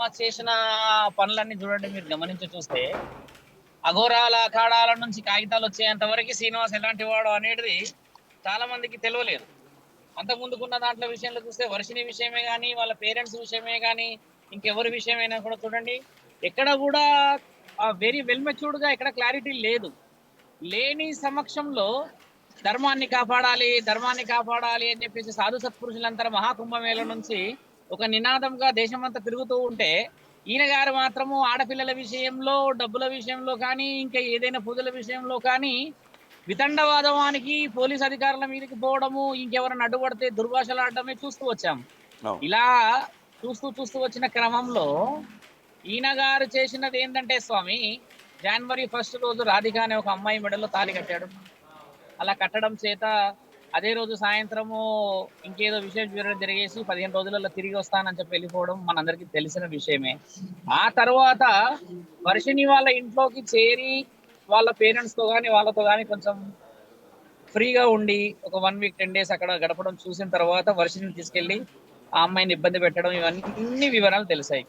శ్రీనివాస్ చేసిన పనులన్నీ చూడండి, మీరు గమనించి చూస్తే అఘోరాల అఖాడాల నుంచి కాగితాలు వచ్చేంత వరకు శ్రీనివాస్ ఎలాంటి వాడు అనేది చాలా మందికి తెలియలేదు. అంత ముందుకున్న దాంట్లో విషయంలో చూస్తే వర్షిని విషయమే కానీ, వాళ్ళ పేరెంట్స్ విషయమే కానీ, ఇంకెవరి విషయమైనా కూడా చూడండి, ఎక్కడ కూడా వెరీ వెల్ మెచ్యూర్డ్ గా ఎక్కడ క్లారిటీ లేదు. లేని సమక్షంలో ధర్మాన్ని కాపాడాలి, ధర్మాన్ని కాపాడాలి అని చెప్పేసి సాధు సత్పురుషులంతా మహాకుంభమేళ నుంచి ఒక నినాదంగా దేశమంతా తిరుగుతూ ఉంటే, ఈయన గారు మాత్రము ఆడపిల్లల విషయంలో, డబ్బుల విషయంలో కానీ, ఇంకా ఏదైనా పూజల విషయంలో కానీ వితండవాదవానికి పోలీస్ అధికారుల మీదకి పోవడము, ఇంకెవరైనా అడ్డుపడితే దుర్భాషలాడటమే చూస్తూ వచ్చాం. అవును. ఇలా చూస్తూ చూస్తూ వచ్చిన క్రమంలో ఈయన గారు చేసినది ఏంటంటే స్వామి, జనవరి 1 రోజు రాధిక అనే ఒక అమ్మాయి మెడలో తాళి కట్టాడు. అలా కట్టడం చేత అదే రోజు సాయంత్రము ఇంకేదో విశేష వివరణ జరిగేసి 15 రోజులలో తిరిగి వస్తానని చెప్పి వెళ్ళిపోవడం మనందరికీ తెలిసిన విషయమే. ఆ తర్వాత వర్షిని వాళ్ళ ఇంట్లోకి చేరి వాళ్ళ పేరెంట్స్ తో కానీ వాళ్ళతో కానీ కొంచెం ఫ్రీగా ఉండి ఒక 1 వీక్ 10 డేస్ అక్కడ గడపడం చూసిన తర్వాత వర్షిని తీసుకెళ్లి ఆ అమ్మాయిని ఇబ్బంది పెట్టడం, ఇవన్నీ వివరాలు తెలిసాయి.